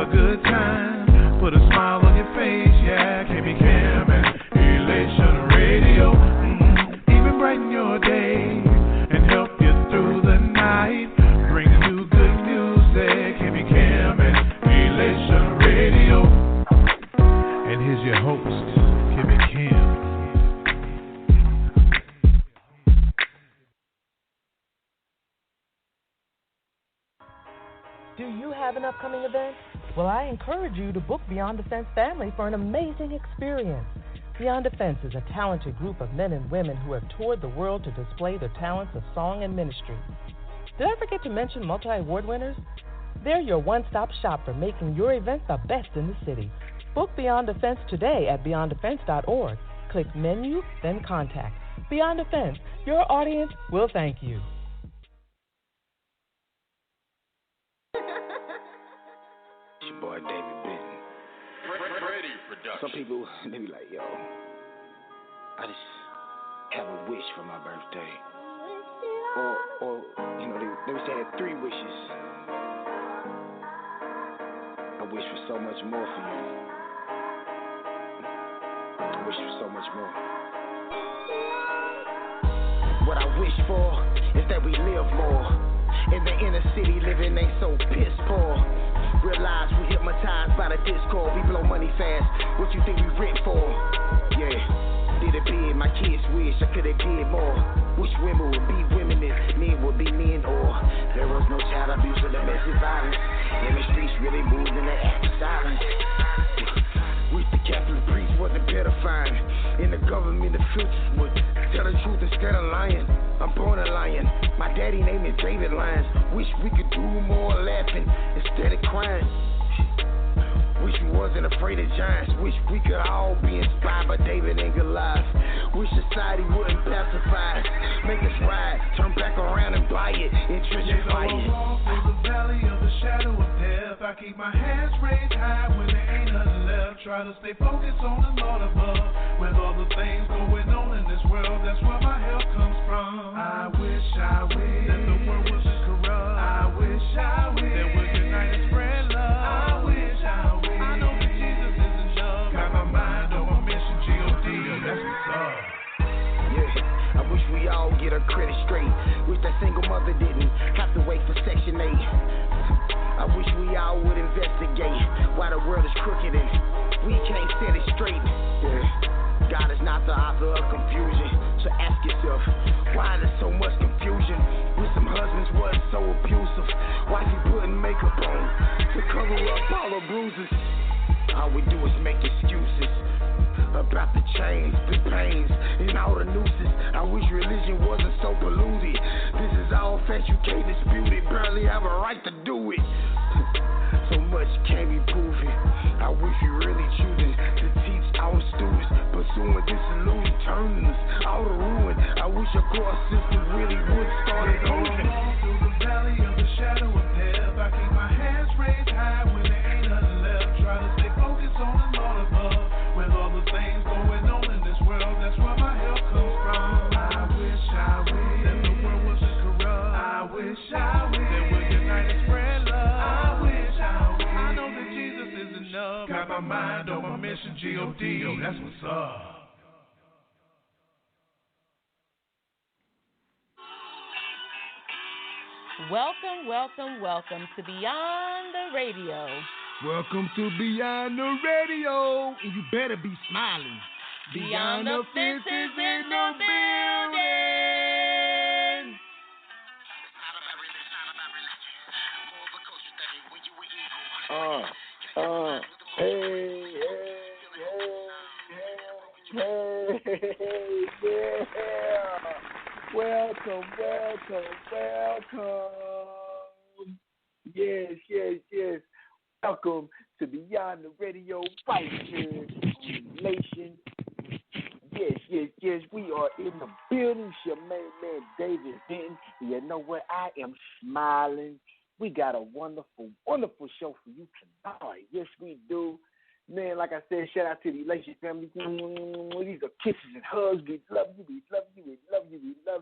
a good time. Put a smile on your face, yeah. KB Cam and Elation Radio. Even brighten your day and help you through the night. Bring you good music. KB Cam and Elation Radio. And here's your host, KB Cam. Do you have an upcoming event? Well, I encourage you to book Beyond Defense Family for an amazing experience. Beyond Defense is a talented group of men and women who have toured the world to display their talents of song and ministry. Did I forget to mention multi-award winners? They're your one-stop shop for making your event the best in the city. Book Beyond Defense today at beyonddefense.org. Click Menu, then Contact. Beyond Defense, your audience will thank you. It's your boy David Benton. Some people, they be like, yo, I just have a wish for my birthday. Or you know, they would say I had 3 wishes. I wish for so much more for you. I wish for so much more. What I wish for is that we live more. In the inner city, living ain't so piss poor. Realize we hypnotized by the discord. We blow money fast. What you think we rent for? Yeah, did it big. My kids wish I could've did more. Wish women would be women and men would be men. Or there was no child abuse or domestic violence. In the streets really moved in the act of silence. Wish the Catholic priest wasn't pedifying. In the government officials would tell the truth instead of lying. I'm born a lion. My daddy named me David Lyons. Wish we could do more laughing instead of crying. Wish we wasn't afraid of giants. Wish we could all be inspired by David and Goliath. Wish society wouldn't pacify us. Make us ride, turn back around and buy it, intensify it. Walk through the valley of the shadow of death. I keep my hands raised high when there ain't nothing left. Try to stay focused on the Lord above. With all the things going on in this world, that's where my help comes from. I wish that the world wasn't corrupt. I wish that we're united, spread love. I wish I know that Jesus is enough. Got my mind on my mission, G.O.D. That's what's up. Yeah, I wish we all get our credit straight. Wish that single mother didn't have to wait for Section 8. I wish we all would investigate why the world is crooked and we can't set it straight. Yeah. God is not the author of confusion, so ask yourself, why there's so much confusion? With some husbands wasn't so abusive, wifey putting makeup on to cover up all the bruises. All we do is make excuses about the chains, the pains, and all the nooses. I wish religion wasn't so polluted. This is all facts you can't dispute it, barely have a right to do it. So much can't be proven. I wish we really choosing to teach our students, pursuing disillusion, turning us all to ruin. I wish our court system really would start moving. Through the valley of the shadow of death, I keep my hands raised high when there ain't nothing left. Try to stay focused on the Lord above. With all the things going on in this world, that's where my help comes from. I wish that the world wasn't corrupt. I wish that we're united, spread love. I know that Jesus is enough. Got my mind on my mission, G.O.D. That's what's up. Welcome to Beyond the Radio. Welcome to Beyond the Radio. And you better be smiling. Beyond the fences in the building. Yeah. Welcome. Yes. Welcome to Beyond the Radio, right here, Nation. Yes. We are in the building. It's your man, David Benton. You know what? I am smiling. We got a wonderful show for you tonight. Yes, we do. Man, like I said, shout out to the Elation family. These are kisses and hugs. We love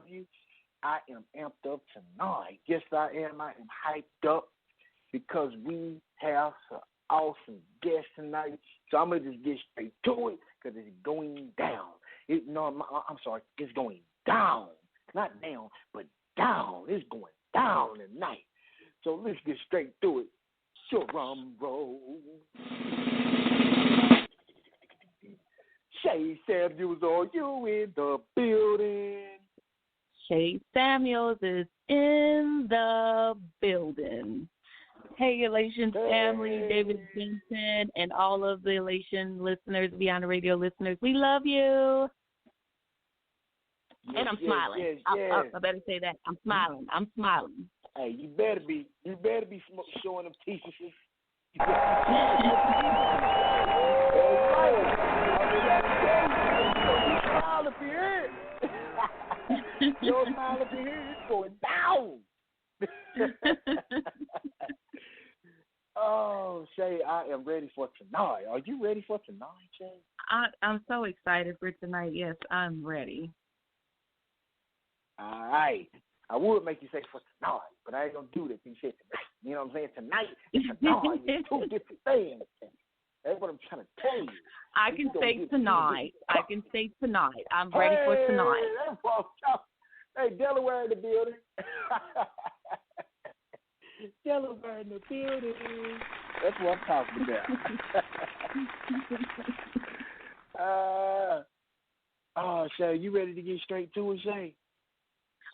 you. I am amped up tonight. Yes, I am. I am hyped up because we have some awesome guest tonight. So I'm going to just get straight to it because it's going down. I'm sorry. It's going down. Not down, but down. It's going down tonight. So let's get straight to it. Drum roll. Shay Samuels, are you in the building? Shay Samuels is in the building. Hey, Elation family, David Benton, and all of the Elation listeners, Beyond the Radio listeners, we love you. Yes, and I'm smiling. I better say that. I'm smiling. Hey, you better be showing them teachers. Smile up here. Your smile up here is going down. Oh, Shay, I am ready for tonight. Are you ready for tonight, Shay? I'm so excited for tonight. Yes, I'm ready. All right. I would make you say for tonight, but I ain't going to do that. You said tonight. You know what I'm saying? Tonight and tonight is two different things. That's what I'm trying to tell you. I can say tonight. I'm ready for tonight. Hey, Delaware in the building. Delaware in the building. That's what I'm talking about. Shay, you ready to get straight to it, Shay?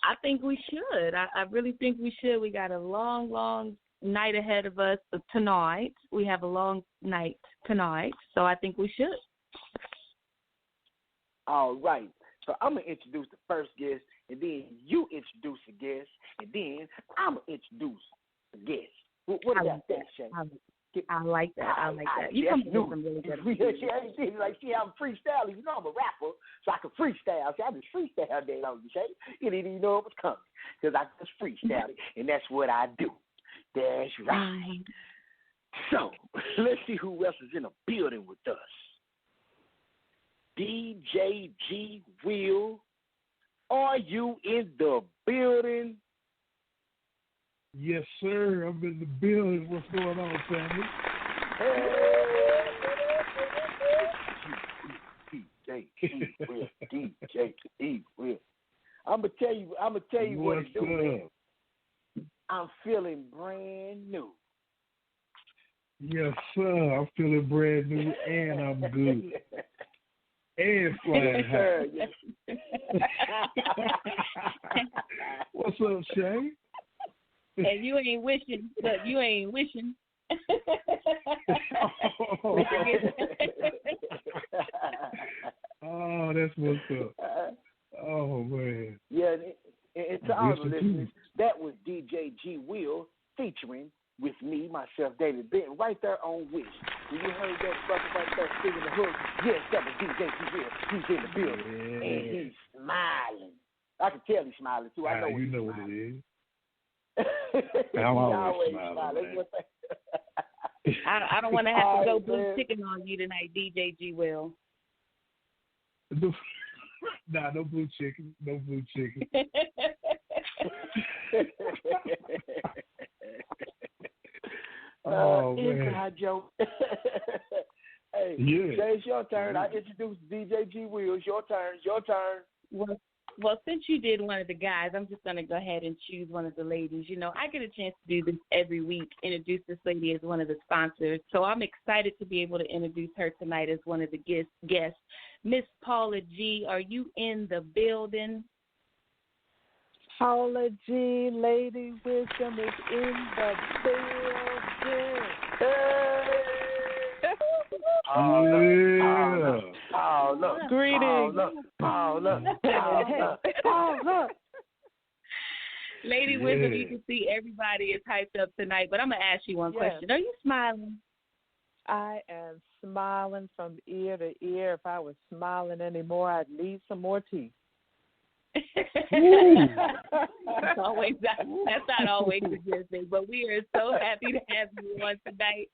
I think we should. I really think we should. We got a long night ahead of us tonight. We have a long night tonight, so I think we should. All right. So I'm going to introduce the first guest, and then you introduce the guest, and then I'm going to introduce the guest. What about that, Shay? I like that. You come up with some really good ideas. See, I'm freestyling. You know I'm a rapper, so I can freestyle. See, I just freestyle that on you, Shay. You didn't even know it was coming because I just freestyle it, and that's what I do. That's right. So let's see who else is in the building with us. DJ G Will, are you in the building? Yes, sir. I'm in the building. What's going on, family? DJ E Will. I'm gonna tell you what it's doing. I'm feeling brand new. Yes, sir. I'm feeling brand new, and I'm good. And flying high. Yes. What's up, Shay? And you ain't wishing. Look, you ain't wishing. Oh, that's what's up. Oh, man. Yeah, and to all the listeners, that was DJ G Will featuring with me, myself, David Benton, right there on Wish. When you heard that brother right there singing the hook, yes, that was DJ G Will. He's in the building, and he's smiling. I can tell he's smiling, too. I know you know smiling. what it is. I'm always smiling. I don't want to have to go blue chicken on you tonight, DJ G Will. Nah, no blue chicken. No blue chicken. Oh, man. Inside joke. Hey, yeah. Shay, it's your turn. I introduced DJ G Will. It's your turn. Well, since you did one of the guys, I'm just going to go ahead and choose one of the ladies. You know, I get a chance to do this every week, introduce this lady as one of the sponsors. So I'm excited to be able to introduce her tonight as one of the guests. Miss Paula G, are you in the building? Paula G, Lady Wisdom is in the building. Paula. Greetings. Paula. Lady Wisdom, you can see everybody is hyped up tonight, but I'm going to ask you one question. Are you smiling? I am smiling from ear to ear. If I was smiling anymore, I'd need some more teeth. That's not always a good thing, but we are so happy to have you on tonight.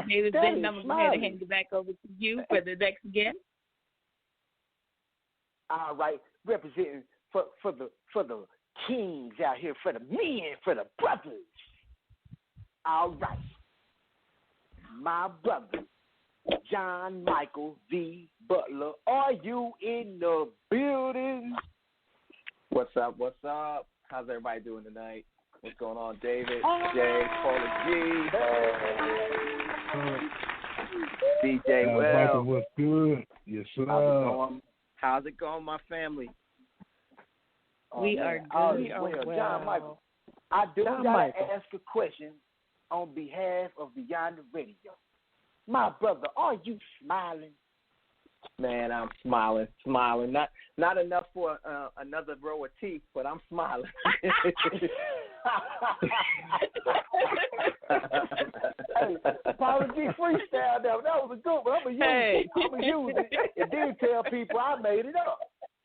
David Benton, I'm going to hand it back over to you for the next guest. All right, representing for the kings out here, for the men, for the brothers. All right. my brother, John Michael V. Butler. Are you in the building? What's up? What's up? How's everybody doing tonight? What's going on, David, Jay, Paula G, DJ Will? Michael, what's good? Yes, sir. How's it going, my family? We are good. John Michael, I do got to ask a question on behalf of Beyond the Radio. My brother, are you smiling? Man, I'm smiling. Not enough for another row of teeth, but I'm smiling. Hey, apology freestyle now. That was a good one. I'm gonna use it and then tell people I made it up.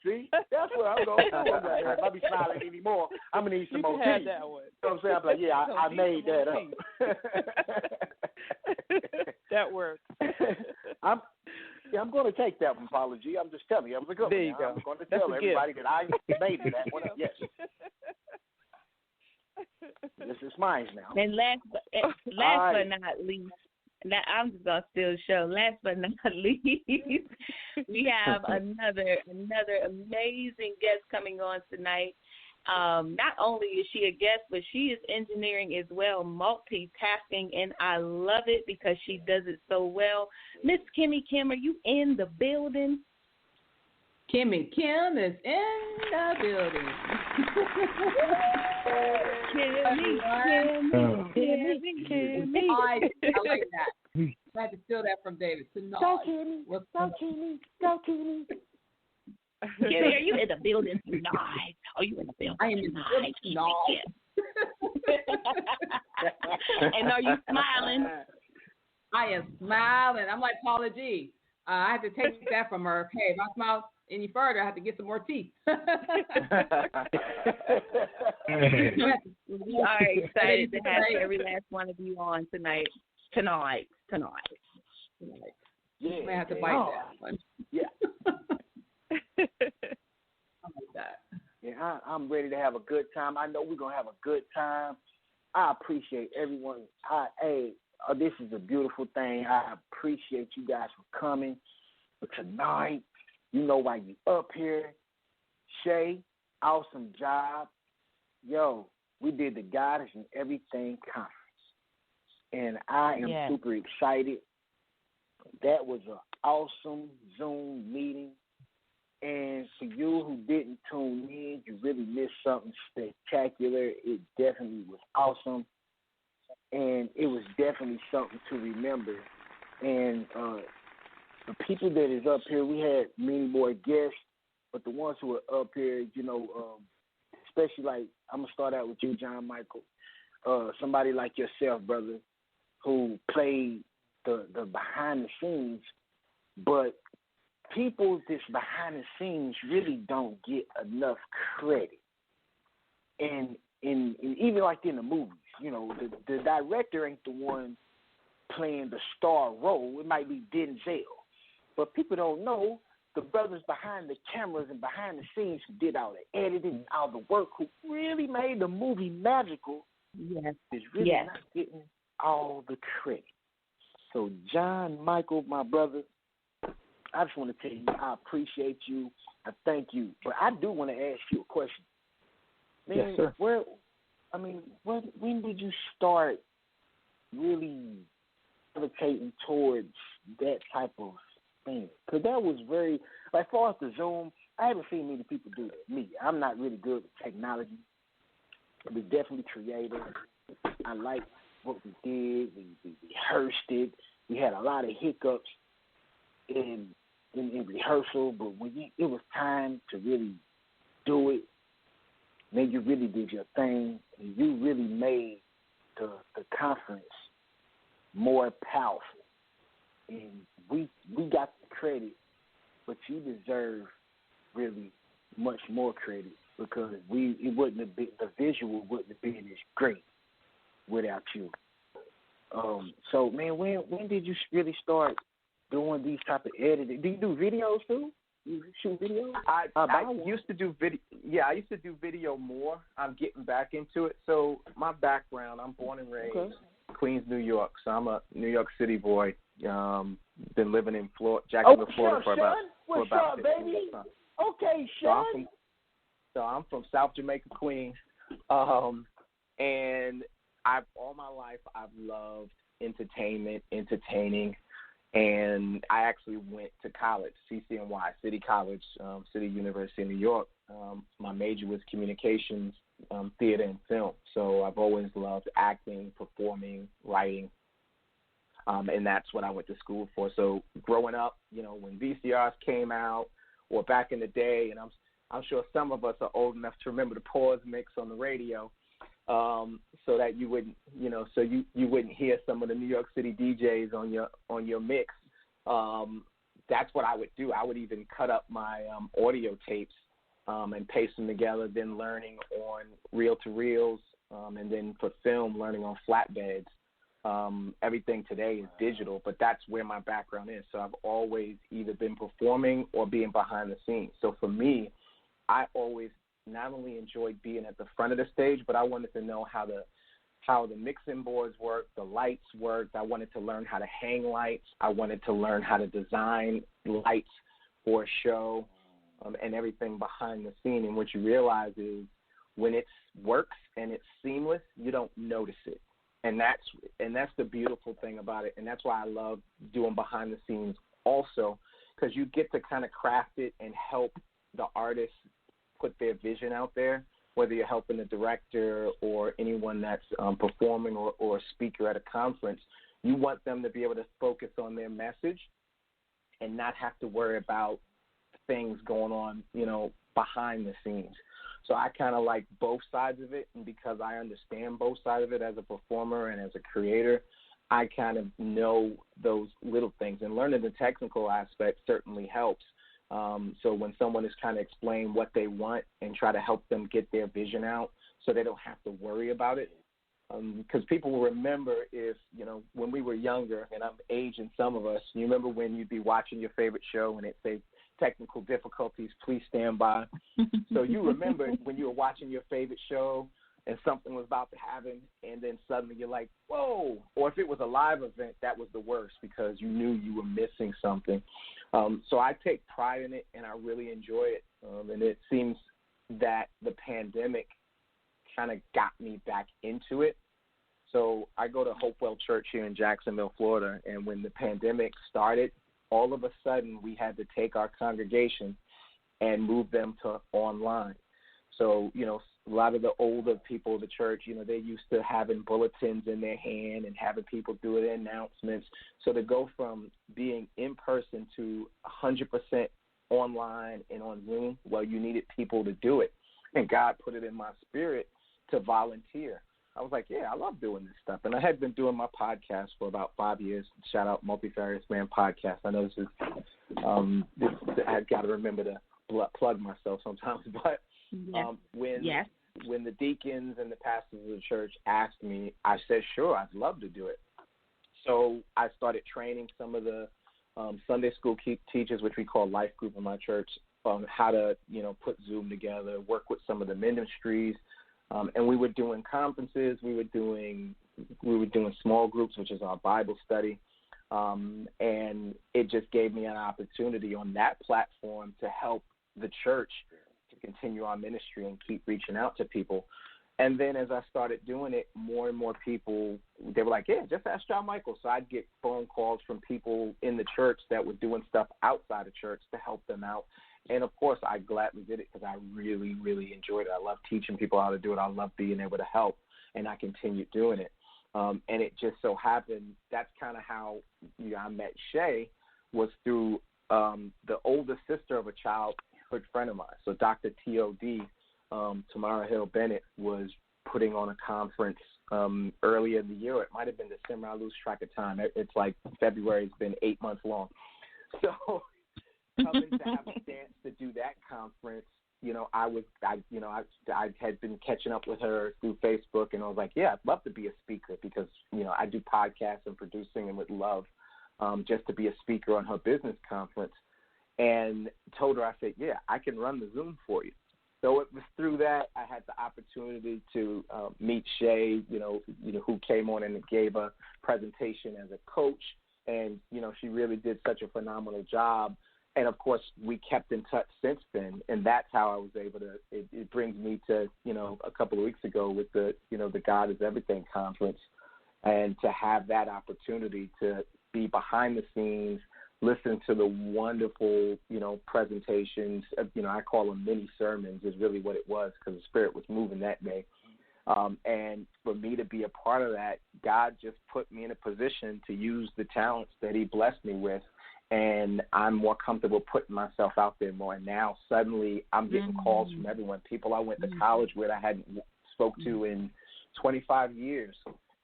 See, that's what I'm going to do. If I be smiling anymore, I'm going to need some more teeth. That one. You know what I'm saying? I'm like, yeah, I made that up. That works. I'm going to take that one, apology. I'm just telling you. I'm going there you go. I'm going to tell everybody that I made that one. Yes. This is mine now. And last but not least, I'm just gonna steal the show. Last but not least, we have another amazing guest coming on tonight. Not only is she a guest, but she is engineering as well, multitasking, and I love it because she does it so well. Miss Kimmy Kim, are you in the building? Kimmy Kim is in the building. Kimmy. I like that. I had to steal that from David. Tonight. Go Kimmy. Go Kimmy. Kimmy, are you in the building tonight? Are you in the building? I am in the building tonight. And are you smiling? I am smiling. I'm like Paula G. I had to take that from her. Hey, if I smile any further, I have to get some more teeth. We are excited to have every last one of you on tonight. Yeah, I may have to bite that one. Yeah. I like that. Yeah, I'm ready to have a good time. I know we're going to have a good time. I appreciate everyone. This is a beautiful thing. I appreciate you guys for coming. But tonight, you know why you up here. Shay, awesome job. Yo, we did the Goddess and Everything conference. And I am super excited. That was an awesome Zoom meeting. And for you who didn't tune in, you really missed something spectacular. It definitely was awesome. And it was definitely something to remember. And the people that is up here, we had many more guests, but the ones who are up here, especially like, I'm going to start out with you, John Michael, somebody like yourself, brother, who played the behind the scenes, but people that's behind the scenes really don't get enough credit. And even like in the movies, the director ain't the one playing the star role. It might be Denzel. But people don't know the brothers behind the cameras and behind the scenes who did all the editing, all the work, who really made the movie magical, is really not getting all the credit. So, John Michael, my brother, I just want to tell you I appreciate you. I thank you. But I do want to ask you a question. Man, yes, sir. When did you start really gravitating towards that type of thing? Because that was very, like, as far as the Zoom, I haven't seen many people do that. Me, I'm not really good with technology. We're definitely creative. I like what we did. We rehearsed it. We had a lot of hiccups in rehearsal, but when it was time to really do it, then you really did your thing, and you really made the conference more powerful. And we got the credit, but you deserve really much more credit because it wouldn't have been, the visual wouldn't have been as great without you. So man, when did you really start doing these type of editing? Do you do videos too? You shoot videos? I used to do video. Yeah, I used to do video more. I'm getting back into it. So my background, I'm born and raised Queens, New York. So I'm a New York City boy. Been living in Jacksonville, Florida for about What's up, baby? Years. Okay, Sean. So I'm from South Jamaica, Queens, and all my life I've loved entertaining, and I actually went to college, CCNY, City College, City University of New York. My major was communications, theater, and film. So I've always loved acting, performing, writing. And that's what I went to school for. So growing up, when VCRs came out, or back in the day, and I'm sure some of us are old enough to remember the pause mix on the radio, so that you wouldn't, so you wouldn't hear some of the New York City DJs on your mix. That's what I would do. I would even cut up my audio tapes and paste them together. Then learning on reel-to-reels, and then for film, learning on flatbeds. Everything today is digital, but that's where my background is. So I've always either been performing or being behind the scenes. So for me, I always not only enjoyed being at the front of the stage, but I wanted to know how the mixing boards work, the lights worked. I wanted to learn how to hang lights. I wanted to learn how to design lights for a show, and everything behind the scene. And what you realize is when it works and it's seamless, you don't notice it. And that's the beautiful thing about it. And that's why I love doing behind the scenes also, because you get to kind of craft it and help the artists put their vision out there, whether you're helping the director or anyone that's performing or a speaker at a conference. You want them to be able to focus on their message and not have to worry about things going on, behind the scenes. So I kind of like both sides of it, and because I understand both sides of it as a performer and as a creator, I kind of know those little things. And learning the technical aspect certainly helps. So when someone is trying to explain what they want and try to help them get their vision out so they don't have to worry about it, because people will remember when we were younger, and I'm aging some of us, you remember when you'd be watching your favorite show and it'd say, technical difficulties, please stand by. So you remember when you were watching your favorite show and something was about to happen, and then suddenly you're like, whoa. Or if it was a live event, that was the worst because you knew you were missing something. So I take pride in it, and I really enjoy it. And it seems that the pandemic kind of got me back into it. So I go to Hopewell Church here in Jacksonville, Florida, and when the pandemic started, all of a sudden we had to take our congregation and move them to online. So, a lot of the older people of the church, they're used to having bulletins in their hand and having people do their announcements. So to go from being in person to 100% online and on Zoom, well, you needed people to do it. And God put it in my spirit to volunteer. I was like, yeah, I love doing this stuff. And I had been doing my podcast for about 5 years. Shout out Multifarious Man Podcast. I know this is, I've got to remember to plug myself sometimes. But when the deacons and the pastors of the church asked me, I said, sure, I'd love to do it. So I started training some of the Sunday school teachers, which we call Life Group in my church, on how to, put Zoom together, work with some of the ministries. And we were doing conferences, we were doing small groups, which is our Bible study, and it just gave me an opportunity on that platform to help the church to continue our ministry and keep reaching out to people. And then as I started doing it, more and more people, they were like, yeah, just ask John Michael. So I'd get phone calls from people in the church that were doing stuff outside of church to help them out. And, of course, I gladly did it because I really, really enjoyed it. I love teaching people how to do it. I love being able to help, and I continued doing it. And it just so happened that's kind of how I met Shay, was through the older sister of a childhood friend of mine. So Dr. T.O.D., Tamara Hill Bennett, was putting on a conference earlier in the year. It might have been December. I lose track of time. It's like February. It's been 8 months long. So coming to have a chance to do that conference, I had been catching up with her through Facebook, and I was like, yeah, I'd love to be a speaker because, I do podcasts and producing and would love just to be a speaker on her business conference. And told her, I said, yeah, I can run the Zoom for you. So it was through that I had the opportunity to meet Shay, who came on and gave a presentation as a coach. And, she really did such a phenomenal job. And, of course, we kept in touch since then. And that's how I was able to – it brings me to, a couple of weeks ago with the God is Everything conference, and to have that opportunity to be behind the scenes, listen to the wonderful, presentations. I call them mini sermons is really what it was, because the Spirit was moving that day. And for me to be a part of that, God just put me in a position to use the talents that he blessed me with. And I'm more comfortable putting myself out there more. And now suddenly I'm getting calls from everyone, people I went to college with I hadn't spoke to in 25 years.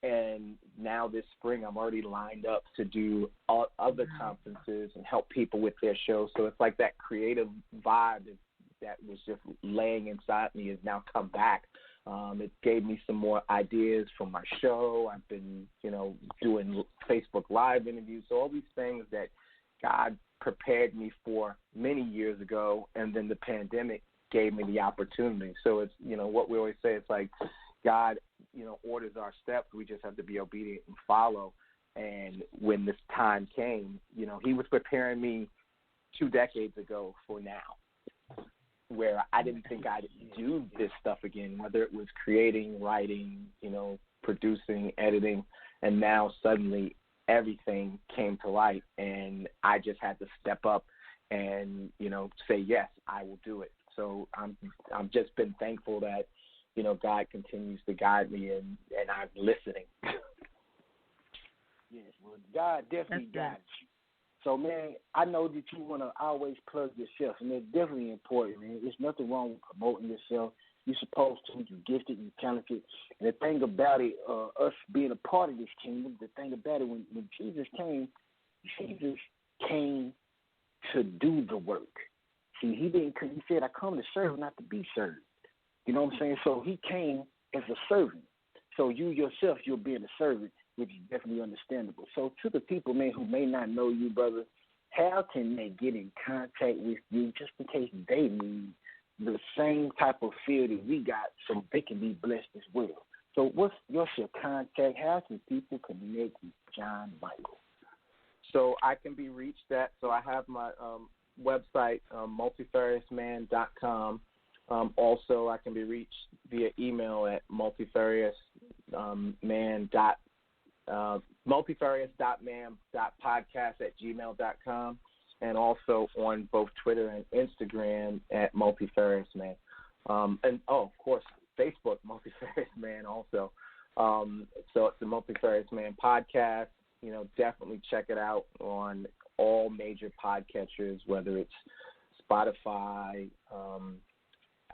And now this spring I'm already lined up to do other conferences and help people with their shows. So it's like that creative vibe that was just laying inside me has now come back. It gave me some more ideas for my show. I've been, doing Facebook Live interviews. So all these things that God prepared me for many years ago, and then the pandemic gave me the opportunity. So it's, what we always say, it's like God, orders our steps. We just have to be obedient and follow. And when this time came, he was preparing me 2 decades ago for now, where I didn't think I'd do this stuff again, whether it was creating, writing, producing, editing, and now suddenly everything came to light, and I just had to step up and, say, yes, I will do it. So I'm just been thankful that, God continues to guide me, and I'm listening. Yes, well, God definitely guides you. So, man, I know that you want to always plug yourself, and that's definitely important, man. There's nothing wrong with promoting yourself. You're supposed to. You're gifted. You're talented. And the thing about it, us being a part of this kingdom, the thing about it, when Jesus came to do the work. See, he said, I come to serve, not to be served. You know what I'm saying? So he came as a servant. So you yourself, you're being a servant, which is definitely understandable. So to the people, man, who may not know you, brother, how can they get in contact with you just in case they need the same type of feel that we got so they can be blessed as well? So what's your contact? How can people connect with John Michael? So I can be reached at, so I have my website, multifariousman.com. Also, I can be reached via email at multifarious.man.podcast@gmail.com, and also on both Twitter and Instagram at multifariousman. And, of course, Facebook, Multifarious Man also. So it's the Multifarious Man podcast. Definitely check it out on all major podcatchers, whether it's Spotify,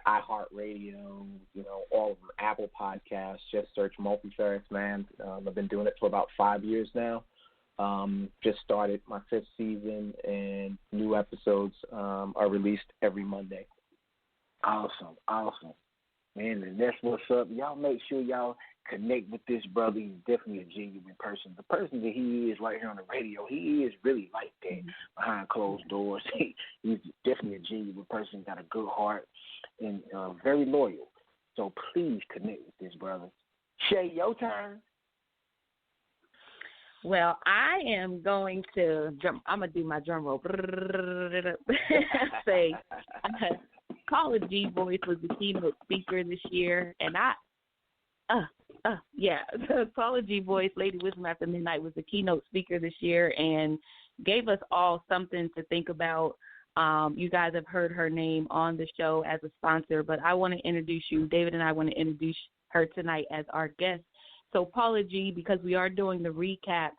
iHeartRadio, all of them, Apple Podcasts. Just search Multifarious Man. I've been doing it for about 5 years now. Just started my 5th season, and new episodes are released every Monday. Awesome. Man, and that's what's up. Y'all make sure y'all connect with this brother. He's definitely a genuine person. The person that he is right here on the radio, he is really like that behind closed doors. He's definitely a genuine person, got a good heart, and very loyal. So please connect with this brother. Shay, your turn. Well, I am going to I'm going to do my drum roll. Say, Caller G Voice was the keynote speaker this year, and Caller G Voice, Lady Wisdom After Midnight, was the keynote speaker this year and gave us all something to think about. You guys have heard her name on the show as a sponsor, but I want to introduce you. David and I want to introduce her tonight as our guest. So, Paula G, because we are doing the recap,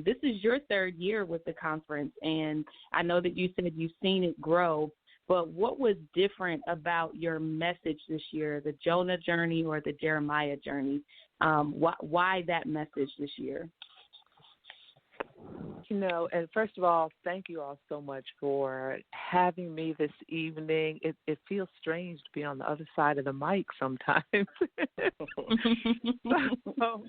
this is your 3rd year with the conference, and I know that you said you've seen it grow, but what was different about your message this year, the Jonah journey or the Jeremiah journey? Why that message this year? And first of all, thank you all so much for having me this evening. It feels strange to be on the other side of the mic sometimes. So,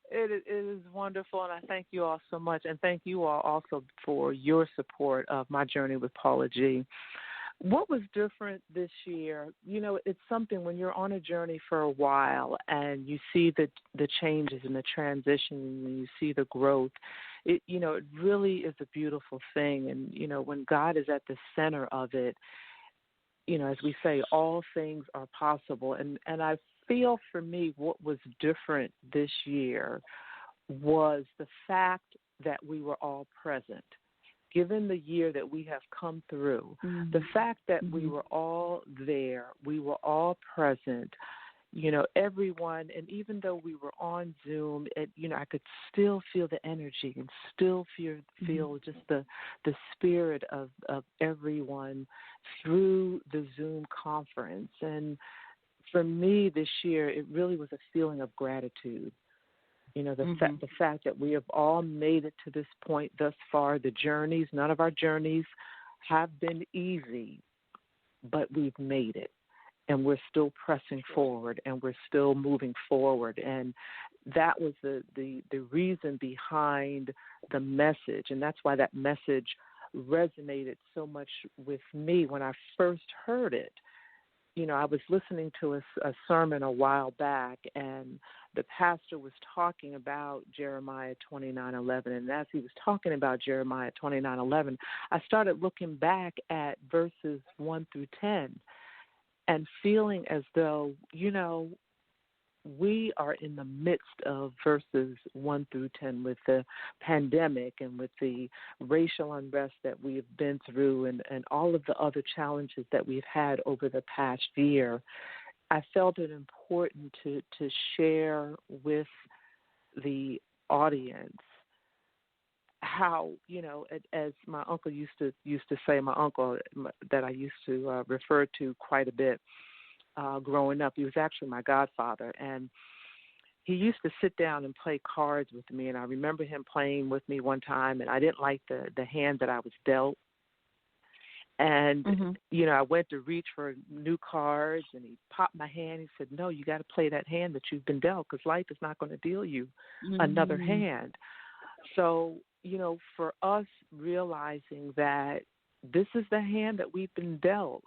it is wonderful, and I thank you all so much. And thank you all also for your support of my journey with Paula G. What was different this year? It's something when you're on a journey for a while and you see the changes and the transition and you see the growth. It really is a beautiful thing. And when God is at the center of it, as we say, all things are possible. And I feel for me what was different this year was the fact that we were all present. Given the year that we have come through, the fact that we were all there, we were all present, everyone, and even though we were on Zoom, I could still feel the energy and still feel just the spirit of everyone through the Zoom conference. And for me this year, it really was a feeling of gratitude. The fact that we have all made it to this point thus far, none of our journeys have been easy, but we've made it. And we're still pressing forward and we're still moving forward. And that was the reason behind the message. And that's why that message resonated so much with me when I first heard it. I was listening to a sermon a while back, and the pastor was talking about Jeremiah 29:11. And as he was talking about Jeremiah 29:11, I started looking back at verses 1 through 10 and feeling as though, we are in the midst of verses 1 through 10 with the pandemic and with the racial unrest that we have been through and all of the other challenges that we've had over the past year. I felt it important to share with the audience how, as my uncle used to say, my uncle that I used to refer to quite a bit, growing up. He was actually my godfather, and he used to sit down and play cards with me, and I remember him playing with me one time, and I didn't like the hand that I was dealt. And, I went to reach for new cards, and he popped my hand. He said, no, you got to play that hand that you've been dealt because life is not going to deal you another hand. So, for us realizing that this is the hand that we've been dealt,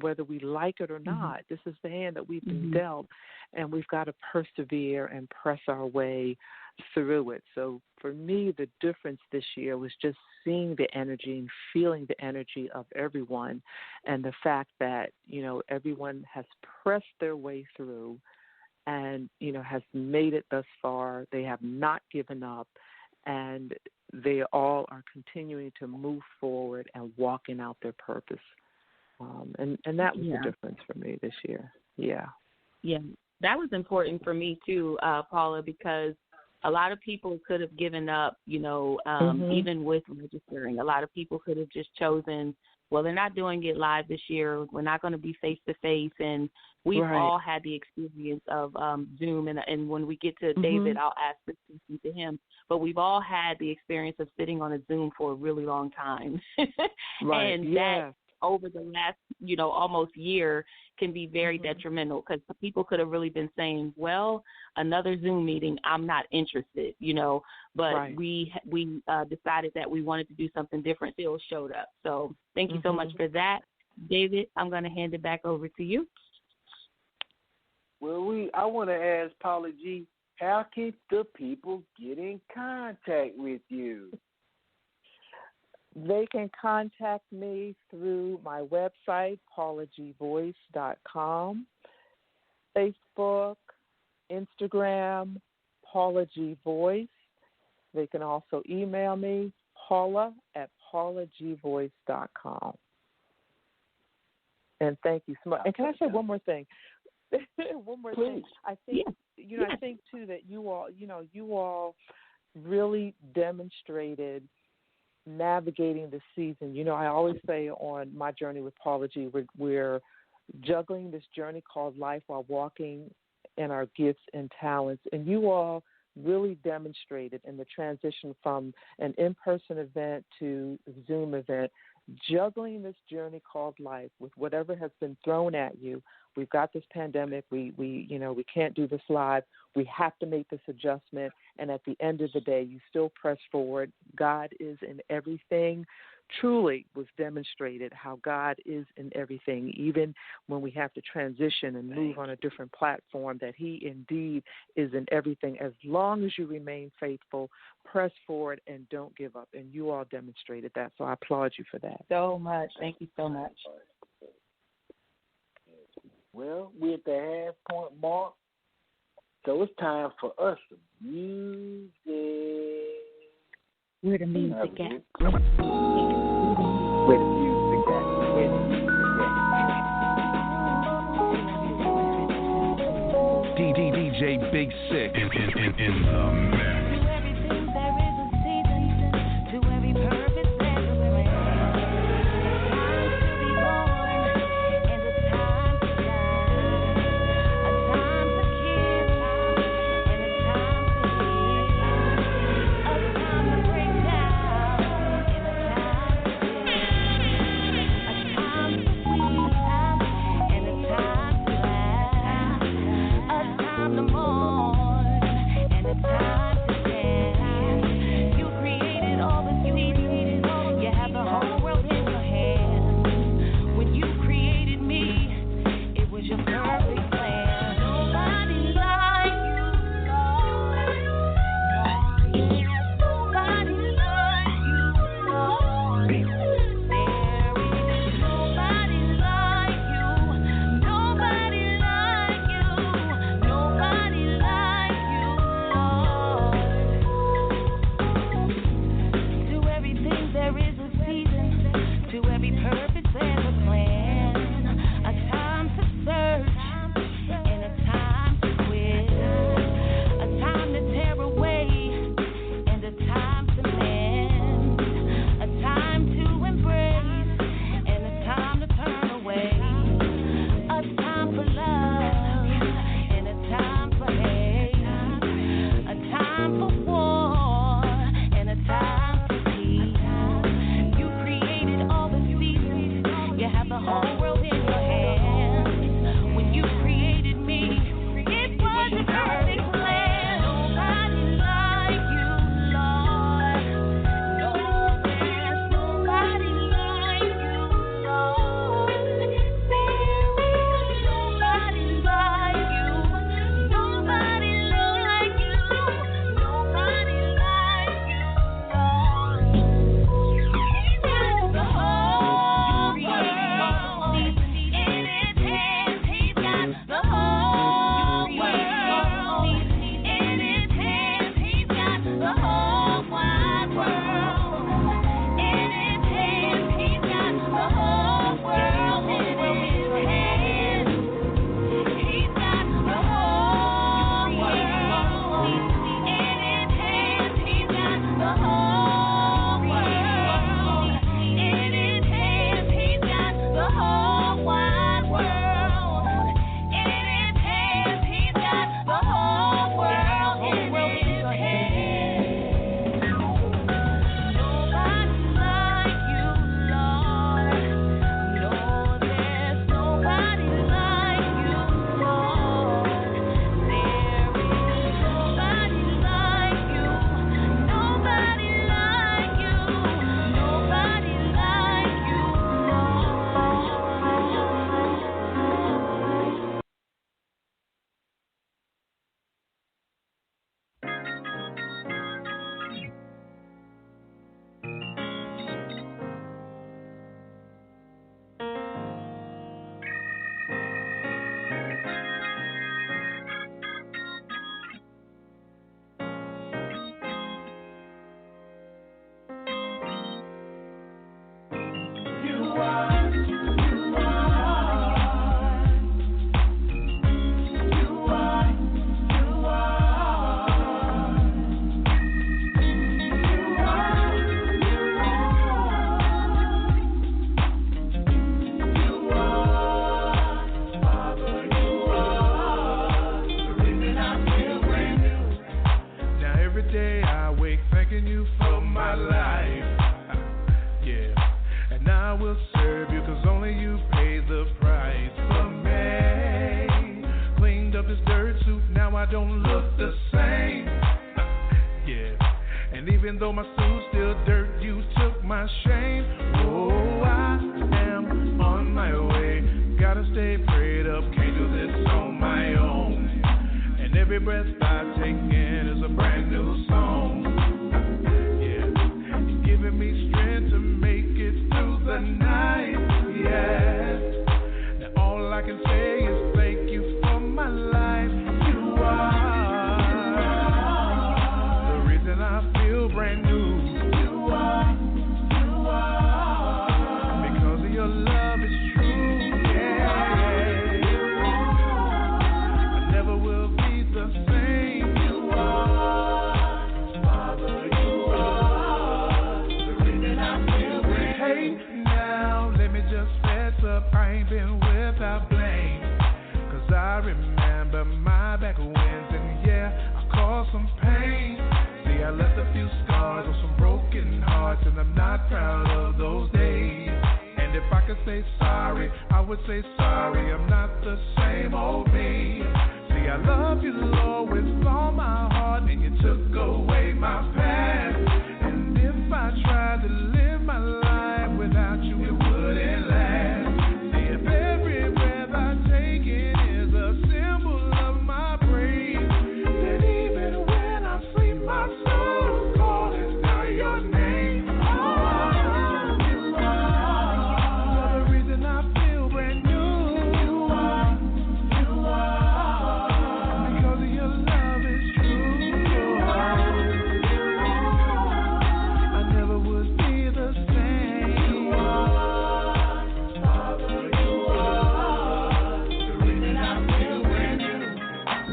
whether we like it or not, this is the hand that we've been dealt, and we've got to persevere and press our way through it. So for me, the difference this year was just seeing the energy and feeling the energy of everyone, and the fact that, everyone has pressed their way through and, has made it thus far. They have not given up, and they all are continuing to move forward and walking out their purpose. And that was the difference for me this year. Yeah, that was important for me too, Paula, because a lot of people could have given up, even with registering. A lot of people could have just chosen, well, they're not doing it live this year. We're not going to be face-to-face. And we've all had the experience of Zoom. And when we get to David, I'll ask this question to him. But we've all had the experience of sitting on a Zoom for a really long time. And that over the last, almost year can be very detrimental, because people could have really been saying, well, another Zoom meeting, I'm not interested, but we decided that we wanted to do something different. Still showed up. So thank you so much for that. David, I'm going to hand it back over to you. Well, I want to ask Paula G, how can the people get in contact with you? They can contact me through my website, paulagvoice.com, Facebook, Instagram, Paula G. Voice. They can also email me, paula@paulagvoice.com. And thank you so much. And can I say one more thing? One more thing. I think, I think too that you all really demonstrated navigating the season. I always say on my journey with Paula G, we're juggling this journey called life while walking in our gifts and talents. And you all really demonstrated in the transition from an in-person event to Zoom event, juggling this journey called life with whatever has been thrown at you. We've got this pandemic. We can't do this live. We have to make this adjustment. And at the end of the day, you still press forward. God is in everything. truly was demonstrated how God is in everything, even when we have to transition and move on a different platform, that he indeed is in everything. As long as you remain faithful, press forward, and don't give up. And you all demonstrated that, so I applaud you for that. So much. Thank you so much. Well, we're at the half point mark, so it's time for us some music. Where the music at? Where the music at? Where the music at? DJ Big Sick in the mix. don't look the same. Yeah, and even though my suit's still dirt, you took my shame. Oh, I am on my way. Gotta stay prayed up, can't do this on my own. And every breath I take in is a brand new song. Yeah, you're giving me strength to make it through the night. Yeah, now all I can say is thank you for my life. You are the reason I feel brand new. You are because of your love is true. Yeah, I never will be the same. You are, Father. You are the reason I feel brand new. Hey, now let me just fess up. I ain't been without blame. 'Cause I remember my back wins and yeah, I caused some pain. See, I left a few scars on some broken hearts and I'm not proud of those days. And if I could say sorry, I would say sorry. I'm not the same old me. See, I love you, Lord, with all my heart, and you took away my past. And if I tried to live my life without you, it wouldn't last. See, if every breath I take in is a symbol of my praise, then even when I sleep, my soul calling out your name. You are the reason I feel brand new. You are because of your love is true. I never would be the same. You are, Father. You are the reason I feel brand new.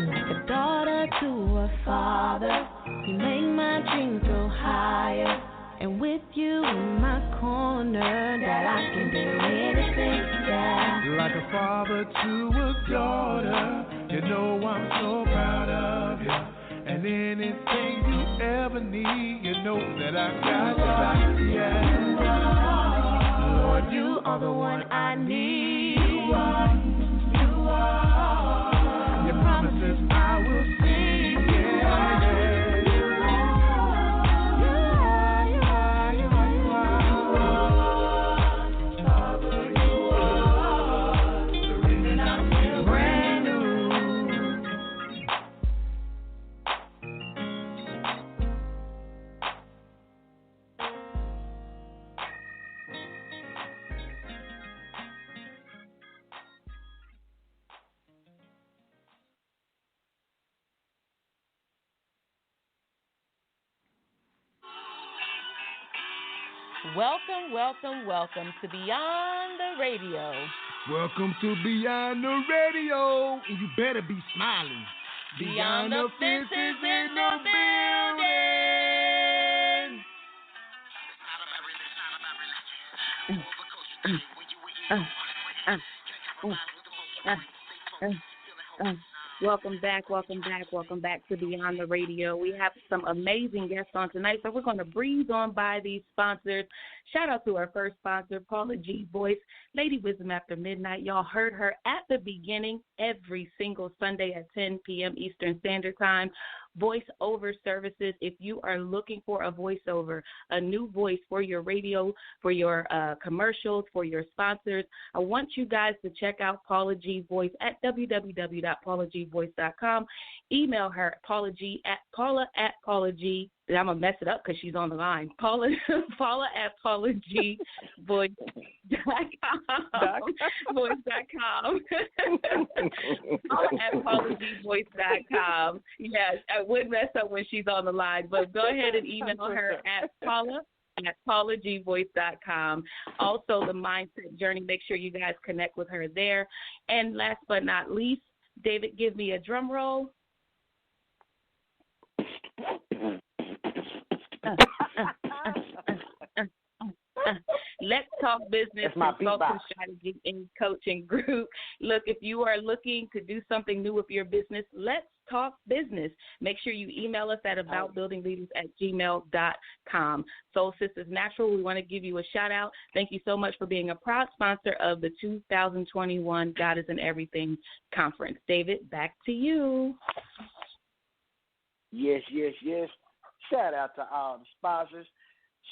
Like a daughter to a father, you make my dreams go higher. And with you in my corner, that I can do anything, yeah. Like a father to a daughter, you know I'm so proud of you. And anything you ever need, you know that I got your back, yeah. Lord, you are the one I need. You are. Your promises I will sing, yeah. Welcome, welcome, welcome to Beyond the Radio. Welcome to Beyond the Radio, and you better be smiling. Beyond the fences in the building. Welcome back to Beyond the Radio. We have some amazing guests on tonight, so we're going to breeze on by these sponsors. Shout out to our first sponsor, Paula G. Voice, Lady Wisdom After Midnight. Y'all heard her at the beginning every single Sunday at 10 p.m. Eastern Standard Time. Voiceover services. If you are looking for a voiceover, a new voice for your radio, for your commercials, for your sponsors, I want you guys to check out Paula G. Voice at www.paulagvoice.com. Email her, Paula at Paula G. I'm going to mess it up because she's on the line. Paula at voice.com. Paula at paulagvoice.com. Yes, I would mess up when she's on the line, but go ahead and email her at Paula at paulagvoice.com. Also, the Mindset Journey, make sure you guys connect with her there. And last but not least, David, give me a drum roll. Let's Talk Business Consulting Strategy and Coaching Group. Look, if you are looking to do something new with your business, let's talk business. Make sure you email us at aboutbuildingleaders@gmail.com. Soul Sisters Natural, we want to give you a shout out. Thank you so much for being a proud sponsor of the 2021 God is in Everything Conference. David, back to you. Yes. Shout out to all the sponsors.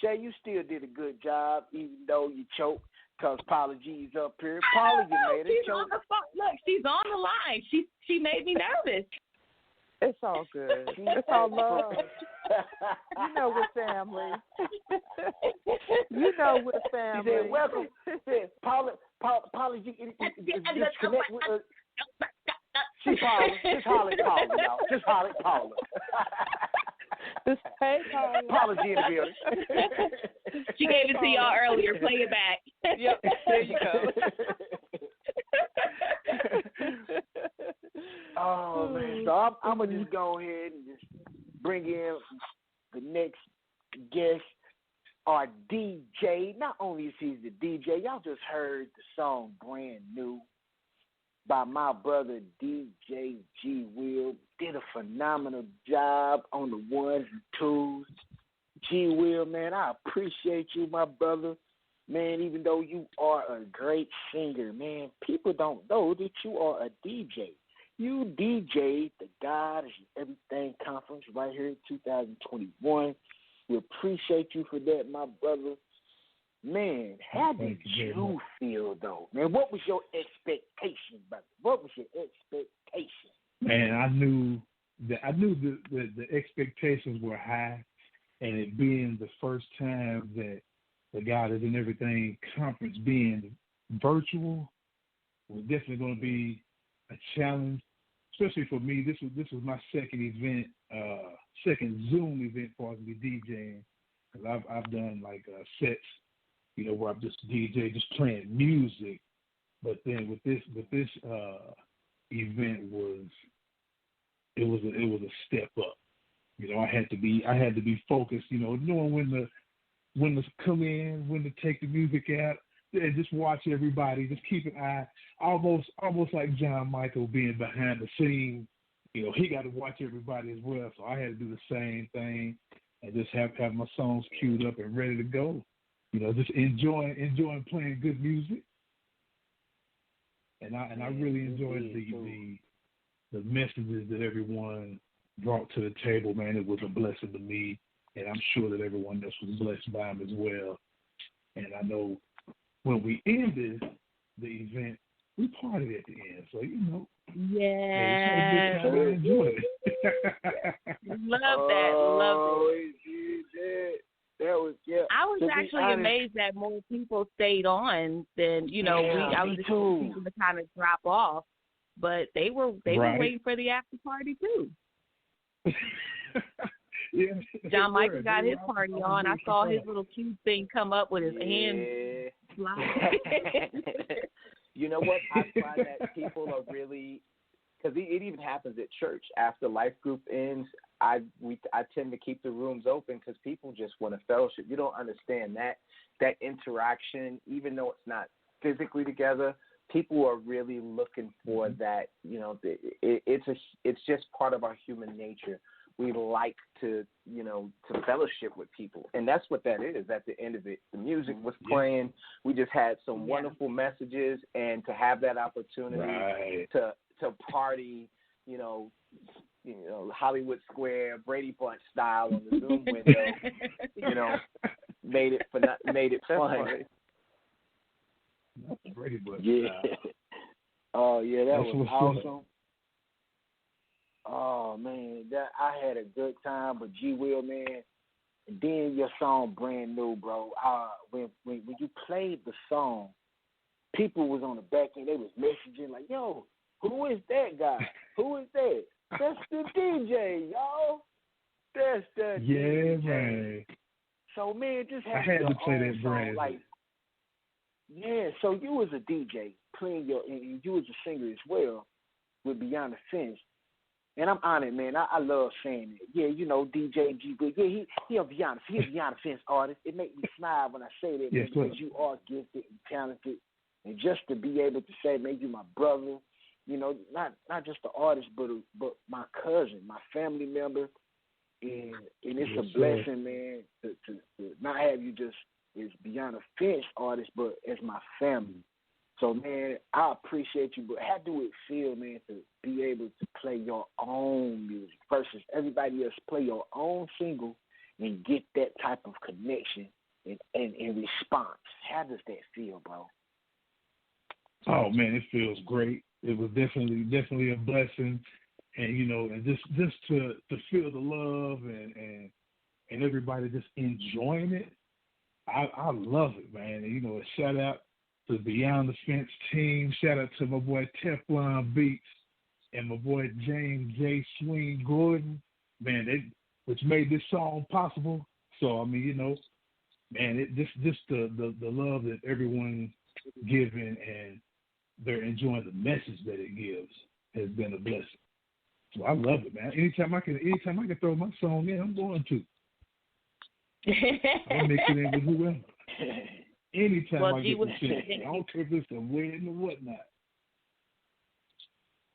Shay, you still did a good job, even though you choked, because Paula G's up here. Paula, you made it choke. Look, she's on the line. She made me nervous. It's all good. It's all love. You know we're family. You know we're family. She said, welcome. She said, Paula G, disconnect with us. She's Paula. Just holler at Paula, y'all. Just holler at Paula. Hey, Paula. Paula G in the building. She gave it to y'all earlier. Play it back. Yep, there you go. Oh, man. So I'm going to just go ahead and just bring in the next guest, our DJ. Not only is he the DJ, y'all just heard the song Brand New by my brother DJ G Will. Did a phenomenal job on the ones and twos. G Will, man, I appreciate you, my brother. Man, even though you are a great singer, man, people don't know that you are a DJ. You DJ'd the God is Everything conference right here in 2021. We appreciate you for that, my brother. Man, how did you feel, though? Man, what was your expectation, brother? What was your expectation? Man, I knew the expectations were high, and it being the first time that the God is in Everything conference being virtual was definitely going to be a challenge, especially for me. This was my second event, second Zoom event for me DJing, because I've done like sets, where I'm just DJ, just playing music. But then with this event it was a step up. I had to be focused. Knowing when to come in, when to take the music out, and just watch everybody. Just keep an eye, almost like John Michael being behind the scene. He got to watch everybody as well. So I had to do the same thing and just have my songs queued up and ready to go. Just enjoying playing good music. And I really enjoyed the messages that everyone brought to the table. Man, it was a blessing to me, and I'm sure that everyone else was blessed by them as well. And I know when we ended the event, we partied at the end. So, yeah, I enjoyed it. Love that. Love it. That was, yeah. I was actually amazed that more people stayed on than, I was expecting people to kind of drop off, but they were waiting for the after party too. Yeah, John Michael got his party on. I saw his little cute thing come up with his hand slide. You know what? I find that people are really, because it even happens at church. After life group ends, I tend to keep the rooms open because people just want to fellowship. You don't understand that interaction, even though it's not physically together. People are really looking for that. It's just part of our human nature. We like to fellowship with people, and that's what that is. At the end of it, the music was playing. We just had some wonderful messages, and to have that opportunity to party, Hollywood Square, Brady Bunch style on the Zoom window, made it fun. Brady Bunch style. Oh yeah, that was awesome. Oh man, I had a good time. But G Will, man, and then your song Brand New, bro. When you played the song, people was on the back end. They was messaging like, "Yo, who is that guy? Who is that? That's the DJ, y'all. That's the DJ." Man. So man, just I had to play that brand. Like, yeah. So you was a DJ playing and you was a singer as well with Beyond the Fence. And I'm honored, man. I love saying it. Yeah, DJ G. Yeah, he a Beyond the Fence artist. It makes me smile when I say that because you are gifted and talented. And just to be able to say, man, you my brother, not just the artist, but my cousin, my family member. And it's a blessing, man, to not have you just as Beyond the Fence artist, but as my family. So, man, I appreciate you, but how do it feel, man, to be able to play your own music versus everybody else play your own single and get that type of connection and response. How does that feel, bro? Oh man, it feels great. It was definitely a blessing, and and just to feel the love and everybody just enjoying it. I love it, man. And, a shout out to the Beyond the Fence team. Shout out to my boy Teflon Beats and my boy James J. Swing Gordon, man, which made this song possible. So I mean, man, it just the love that everyone giving and they're enjoying the message that it gives has been a blessing. So I love it, man. Anytime I can throw my song in, I'm going to. I'll mix it in with whoever. Anytime I get the chance. I don't care if it's a wedding or whatnot.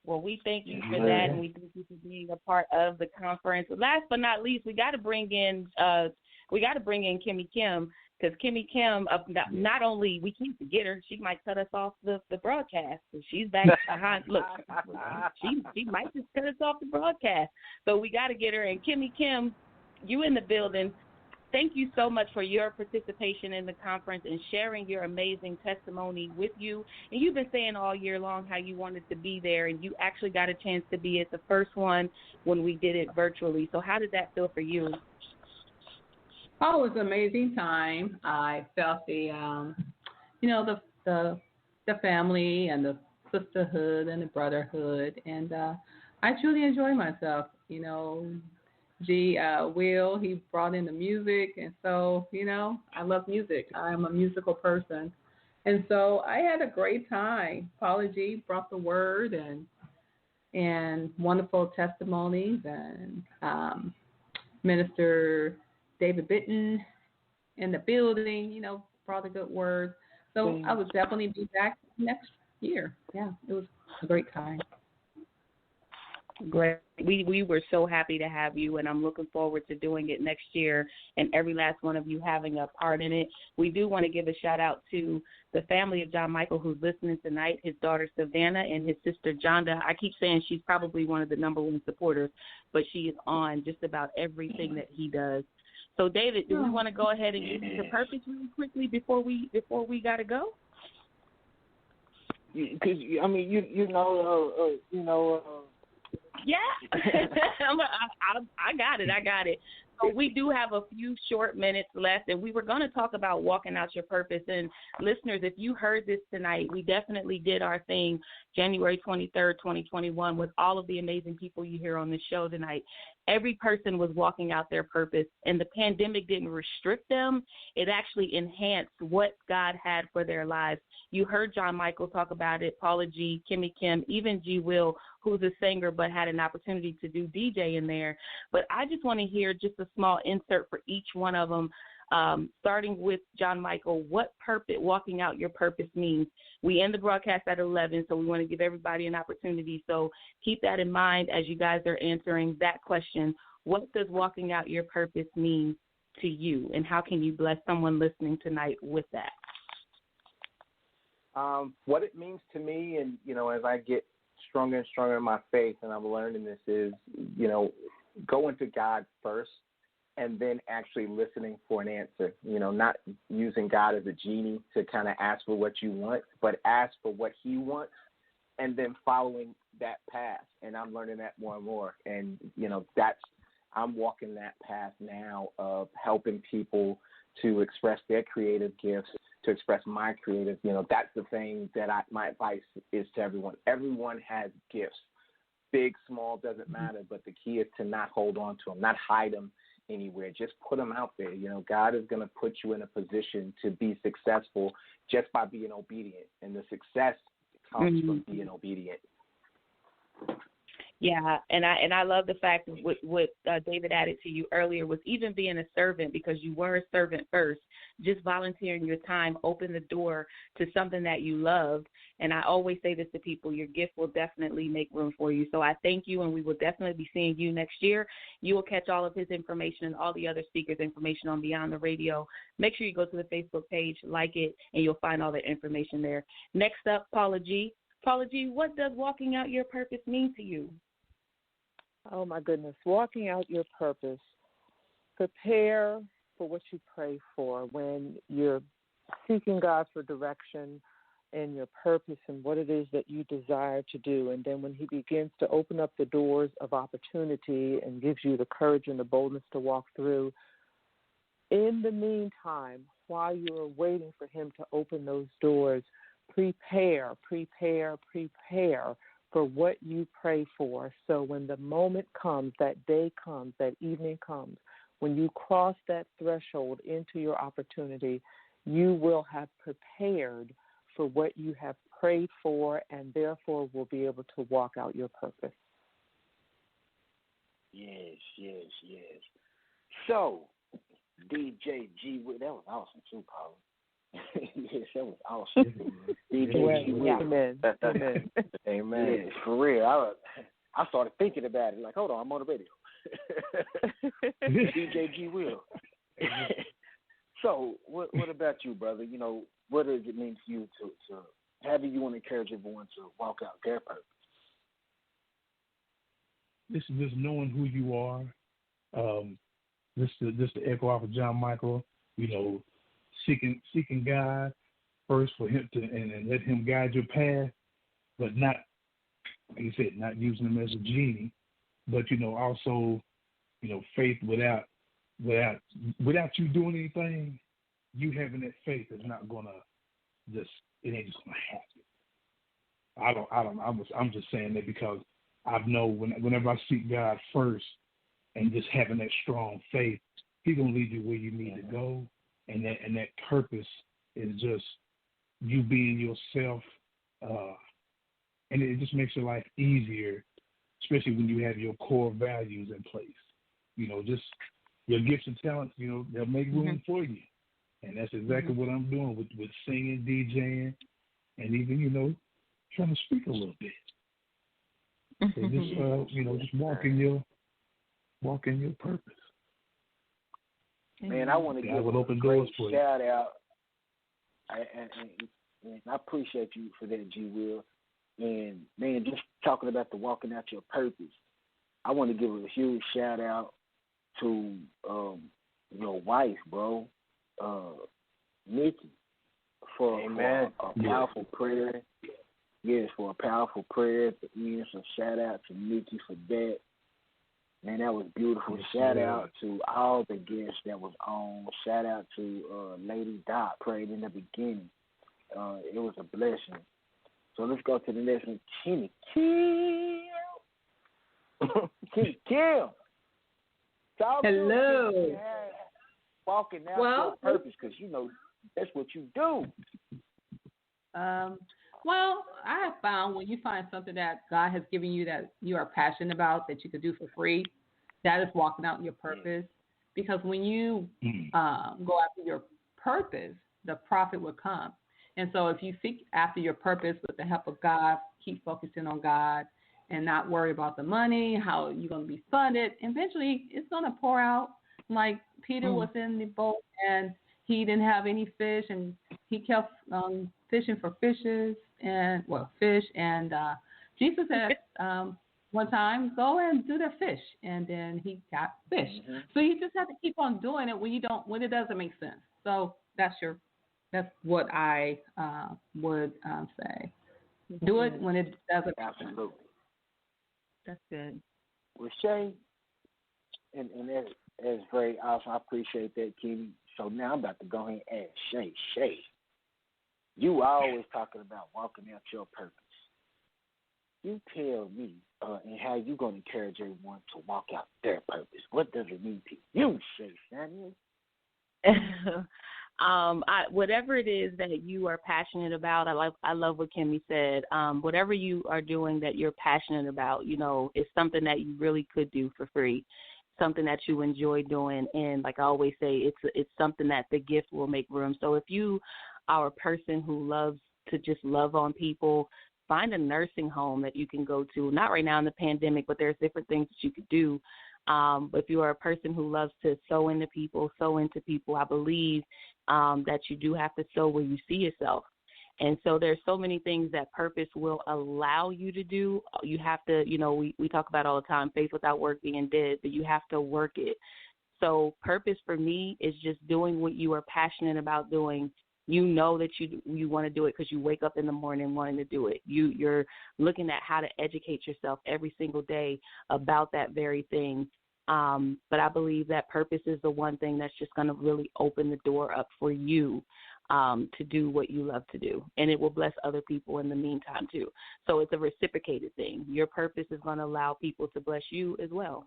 Well, we thank you for that, and we thank you for being a part of the conference. Last but not least, we got to bring in Kimmy Kim, because Kimmy Kim, not only we can't forget her, she might cut us off the broadcast. So she's back behind. Look, she might just cut us off the broadcast. So we got to get her. And Kimmy Kim, you in the building. Thank you so much for your participation in the conference and sharing your amazing testimony with you. And you've been saying all year long how you wanted to be there, and you actually got a chance to be at the first one when we did it virtually. So how did that feel for you? Oh, it was an amazing time. I felt the family and the sisterhood and the brotherhood, and I truly enjoyed myself. Will, he brought in the music, and so, I love music. I'm a musical person. And so I had a great time. Paula G brought the word and wonderful testimonies, and Minister David Benton in the building, brought a good word. So I would definitely be back next year. Yeah, it was a great time. Great. We were so happy to have you, and I'm looking forward to doing it next year and every last one of you having a part in it. We do want to give a shout-out to the family of John Michael who's listening tonight, his daughter Savannah and his sister Jonda. I keep saying she's probably one of the number one supporters, but she is on just about everything that he does. So, David, do we want to go ahead and get into purpose really quickly before we got to go? Because, I mean, Yeah, I got it. So we do have a few short minutes left, and we were going to talk about walking out your purpose. And listeners, if you heard this tonight, we definitely did our thing January 23rd, 2021, with all of the amazing people you hear on the show tonight. Every person was walking out their purpose, and the pandemic didn't restrict them. It actually enhanced what God had for their lives. You heard John Michael talk about it, Paula G, Kimmy Kim, even G. Will, who's a singer but had an opportunity to do DJ in there. But I just want to hear just a small insert for each one of them, starting with John Michael. What purpose, walking out your purpose means. We end the broadcast at 11, so we want to give everybody an opportunity. So keep that in mind as you guys are answering that question. What does walking out your purpose mean to you, and how can you bless someone listening tonight with that? What it means to me, and, as I get stronger and stronger in my faith, and I'm learning this, is, going to God first and then actually listening for an answer, not using God as a genie to kind of ask for what you want, but ask for what he wants and then following that path. And I'm learning that more and more. And, I'm walking that path now of helping people to express their creative gifts, to express my creative, that's the thing that my advice is to everyone. Everyone has gifts. Big, small, doesn't matter, but the key is to not hold on to them, not hide them anywhere. Just put them out there. God is going to put you in a position to be successful just by being obedient, and the success comes from being obedient. Yeah, and I love the fact of what David added to you earlier was even being a servant, because you were a servant first. Just volunteering your time opened the door to something that you loved. And I always say this to people, your gift will definitely make room for you. So I thank you, and we will definitely be seeing you next year. You will catch all of his information and all the other speakers' information on Beyond the Radio. Make sure you go to the Facebook page, like it, and you'll find all the information there. Next up, Paula G. Paula G, what does walking out your purpose mean to you? Oh, my goodness. Walking out your purpose. prepare for what you pray for. When you're seeking God for direction and your purpose and what it is that you desire to do, and then when he begins to open up the doors of opportunity and gives you the courage and the boldness to walk through, in the meantime, while you are waiting for him to open those doors, prepare for what you pray for. So when the moment comes, that day comes, that evening comes, when you cross that threshold into your opportunity, you will have prepared for what you have prayed for, and therefore will be able to walk out your purpose. Yes. So, DJ G, that was awesome too, Paul. Yes, that was awesome. DJ G, Amen. Amen. Yes, for real. I started thinking about it. Like, hold on, I'm on the radio. DJ G Will. So, what about you, brother? You know, what does it mean to you to how do you want to encourage everyone to walk out their purpose? This is just knowing who you are. This the echo off of John Michael. You know, seeking God first for him to and let him guide your path, but not, like you said, not using him as a genie, but also, faith without you doing anything. You having that faith is not gonna it ain't just gonna happen. I'm just saying that because I know whenever I seek God first and just having that strong faith, he's gonna lead you where you need to go, and that purpose is just you being yourself, and it just makes your life easier, especially when you have your core values in place. Just your gifts and talents, they'll make room for you. And that's exactly what I'm doing with singing, DJing, and even, trying to speak a little bit. So just walk in your purpose. Man, I want to give a great shout out, and I appreciate you for that, G. Will. And man, just talking about the walking out your purpose, I want to give a huge shout out to your wife, bro, Nikki, for a powerful prayer. Yes, for a powerful prayer. So shout out to Nikki for that. Man, that was beautiful. Shout out to all the guests that was on. Shout out to Lady Dot, prayed in the beginning. It was a blessing. So let's go to the next one. Kenny Kim. Hello. Walking out your purpose, because that's what you do. Well, I have found when you find something that God has given you that you are passionate about that you could do for free, that is walking out your purpose. Because when you go after your purpose, the profit will come. And so if you seek after your purpose with the help of God, keep focusing on God and not worry about the money, how you're going to be funded, eventually it's going to pour out. Like Peter was in the boat and he didn't have any fish, and he kept fishing for fish. And Jesus said one time, go and do the fish, and then he got fish. So you just have to keep on doing it when it doesn't make sense. So that's what I would say. Do it when it doesn't make sense. Absolutely. That's good. Well, Shay, and that's very awesome. I appreciate that, Kenny. So now I'm about to go ahead and ask Shay. Shay, you always talking about walking out your purpose. You tell me and how you going to encourage everyone to walk out their purpose. What does it mean to you, Shay Samuel? Whatever it is that you are passionate about, I love what Kimmy said. Whatever you are doing that you're passionate about, it's something that you really could do for free, something that you enjoy doing. And like I always say, it's something that the gift will make room. So if you are a person who loves to just love on people, find a nursing home that you can go to. Not right now in the pandemic, but there's different things that you could do. But if you are a person who loves to sow into people, I believe that you do have to sow where you see yourself. And so there's so many things that purpose will allow you to do. You have to, we talk about all the time, faith without work being dead, but you have to work it. So purpose for me is just doing what you are passionate about doing. You know that you want to do it because you wake up in the morning wanting to do it. You're looking at how to educate yourself every single day about that very thing. But I believe that purpose is the one thing that's just going to really open the door up for you to do what you love to do. And it will bless other people in the meantime, too. So it's a reciprocated thing. Your purpose is going to allow people to bless you as well.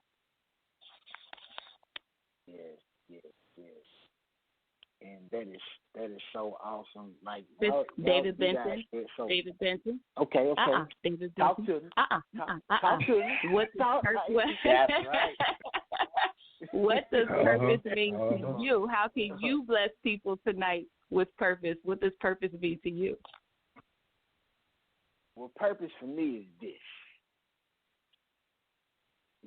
Yes. And that is so awesome. Like David Benton. David Benton. Okay. David Benton. Talk to me. Talk to me. What does That's right. What does purpose mean to you? How can you bless people tonight with purpose? What does purpose mean to you? Well, purpose for me is this.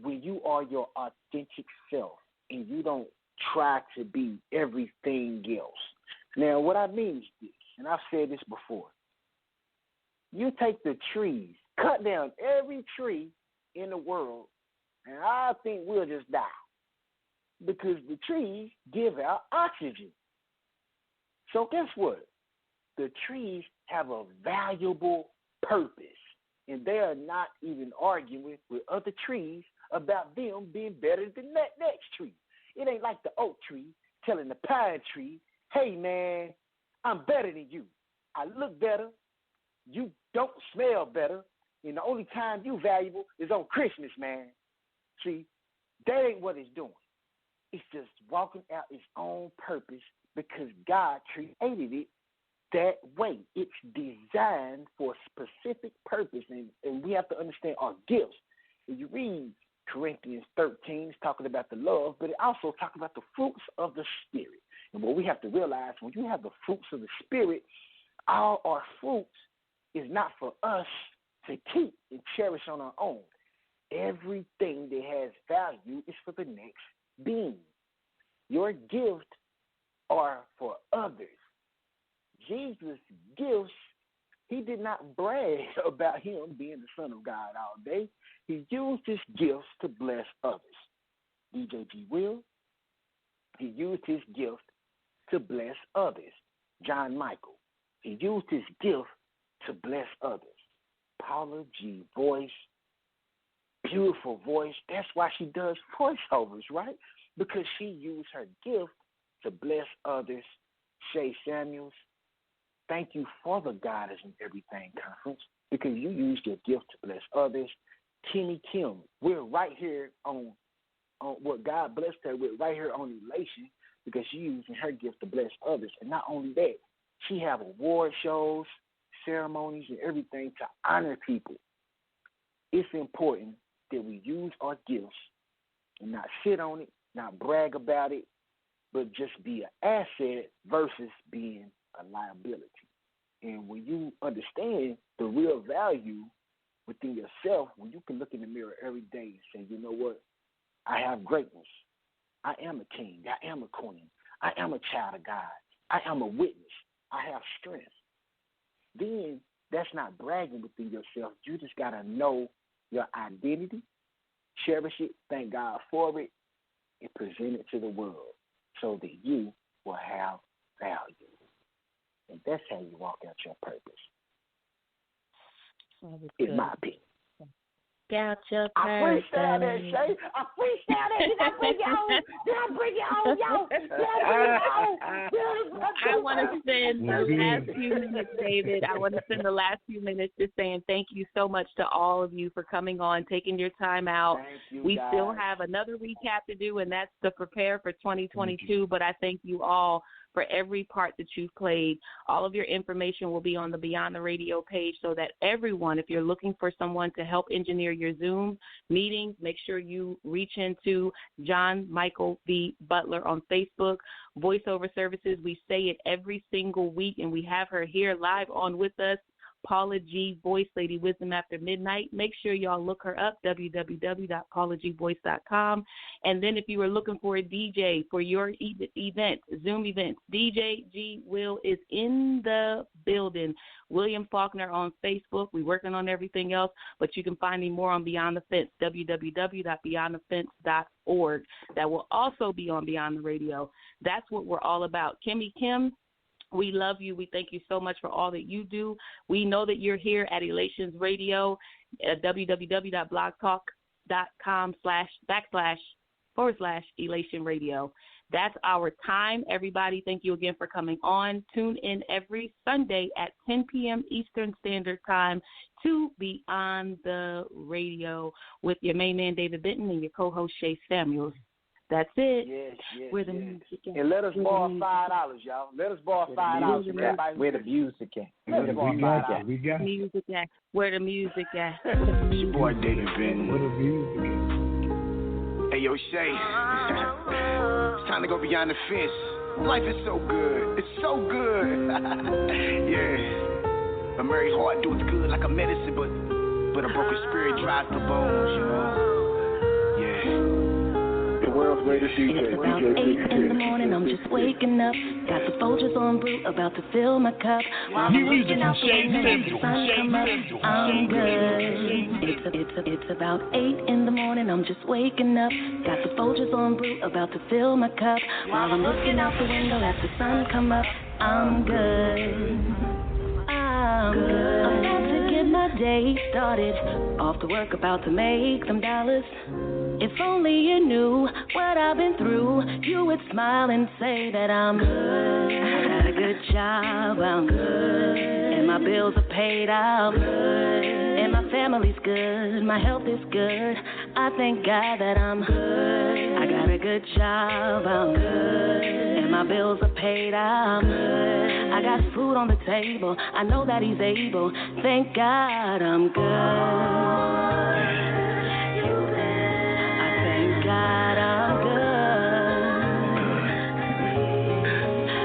When you are your authentic self and you don't try to be everything else. Now, what I mean is this, and I've said this before. You take the trees, cut down every tree in the world, and I think we'll just die because the trees give out oxygen. So guess what? The trees have a valuable purpose, and they are not even arguing with other trees about them being better than that next tree. It ain't like the oak tree telling the pine tree, hey, man, I'm better than you. I look better. You don't smell better. And the only time you valuable is on Christmas, man. See, that ain't what it's doing. It's just walking out its own purpose because God created it that way. It's designed for a specific purpose, and we have to understand our gifts. If you read Corinthians 13 is talking about the love, but it also talks about the fruits of the Spirit. And what we have to realize, when you have the fruits of the Spirit, all our fruits is not for us to keep and cherish on our own. Everything that has value is for the next being. Your gifts are for others. Jesus' gifts, he did not brag about him being the Son of God all day. He used his gifts to bless others. DJ G. Will, he used his gift to bless others. John Michael, he used his gift to bless others. Paula G. Voice, beautiful voice. That's why she does voiceovers, right? Because she used her gift to bless others. Shay Samuels, thank you for the God is in Everything conference because you used your gift to bless others. Kimmy Kim, we're right here on what God blessed her with, right here on Elation, because she's using her gift to bless others. And not only that, she have award shows, ceremonies, and everything to honor people. It's important that we use our gifts and not sit on it, not brag about it, but just be an asset versus being a liability. And when you understand the real value within yourself, when you can look in the mirror every day and say, you know what, I have greatness. I am a king. I am a queen. I am a child of God. I am a witness. I have strength. Then that's not bragging within yourself. You just got to know your identity, cherish it, thank God for it, and present it to the world so that you will have value. And that's how you walk out your purpose. In my opinion. Got your I freestyle that, Shay. I freestyle that. Did I bring it on? Did I bring it on, yo? Did I bring it on? I want to spend the last few minutes, David. I want to spend the last few minutes just saying thank you so much to all of you for coming on, taking your time out. We still have another recap to do, and that's to prepare for 2022. But I thank you all for every part that you've played. All of your information will be on the Beyond the Radio page so that everyone, if you're looking for someone to help engineer your Zoom meetings, make sure you reach into John Michael V. Butler on Facebook. Voiceover Services, we say it every single week, and we have her here live on with us Paula G. Voice, Lady Wisdom After Midnight. Make sure y'all look her up, www.paulagvoice.com. And then if you are looking for a DJ for your event, Zoom events, DJ G. Will is in the building. William Faulkner on Facebook. We're working on everything else, but you can find me more on Beyond the Fence, www.beyondthefence.org. That will also be on Beyond the Radio. That's what we're all about. Kimmy Kim, we love you. We thank you so much for all that you do. We know that you're here at Elations Radio at www.blogtalk.com//Elation Radio. That's our time, everybody. Thank you again for coming on. Tune in every Sunday at 10 p.m. Eastern Standard Time to Beyond the Radio with your main man, David Benton, and your co-host, Shay Samuels. That's it. Yes. Where the music at? And let us borrow $5, y'all. Let us borrow $5. Where the music at? Where the music at? Where the music at? It's your boy David Benton. Where the music at? Hey, yo, Shay. It's time to go beyond the fence. Life is so good. It's so good. Yeah. A merry heart do it good like a medicine, but a broken spirit dries the bones, you know. Yeah. It's about 8 in the morning, I'm just waking up. Got the Folgers on brew, about to fill my cup. While I'm looking out the window, the sun come up. I'm good. It's about 8 in the morning, I'm just waking up. Got the Folgers on brew, about to fill my cup. While I'm looking out the window, as the sun come up. I'm good. I'm about to get my day started. Off to work, about to make them dollars. If only you knew what I've been through, you would smile and say that I'm good. I got a good job, I'm good. And my bills are paid, I'm good. And my family's good, my health is good. I thank God that I'm good. I got a good job, I'm good. And my bills are paid, I'm good. I got food on the table, I know that He's able. Thank God I'm good. God, I'm good.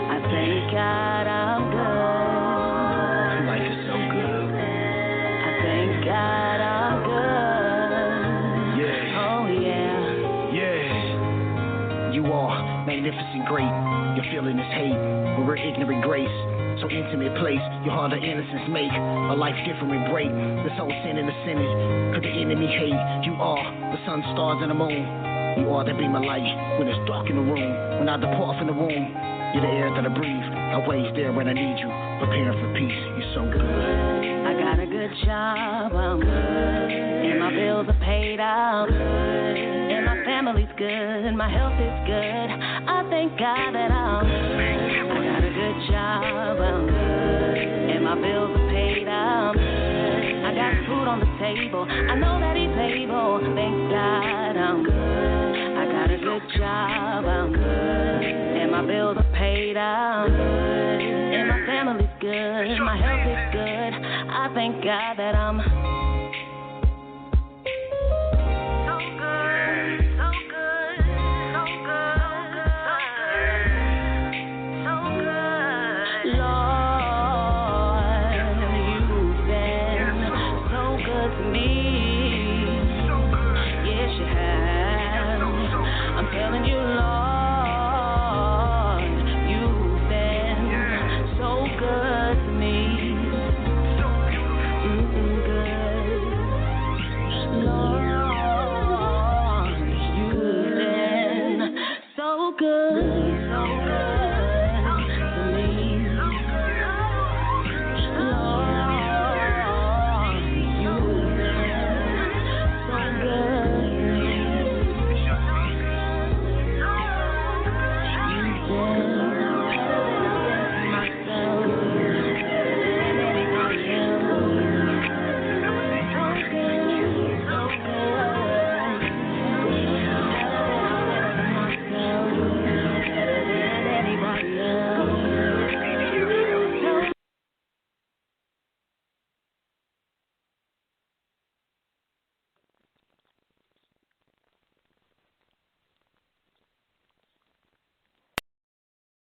I thank God I'm good. Life is so good. I thank God I'm good. Yeah. Oh, yeah. Yeah. You are magnificent, great. Your feeling is hate. When we're ignorant, grace. So intimate place, your heart of innocence make a life different break. The soul sin and the sinners, cause the enemy hate. You are the sun, stars, and the moon. You are the beam of light when it's dark in the room. When I depart from the womb, you're the air that I breathe. Always there when I need you, preparing for peace. You're so good. I got a good job, I'm good. And my bills are paid, I'm good. And my family's good, and my health is good. I thank God that I'm good. I got a good job, I'm good. And my bills are paid, I'm good. I got food on the table, I know that He's able. Thank God I'm good. I got a good job, I'm good. And my bills are paid, I'm good. And my family's good, my health is good. I thank God that I'm so good, so good, so good, so good. Lord, you've been so good to me. Yes, you have. I'm telling you, Lord, you've been so good to me. Good. Lord, you've been so good.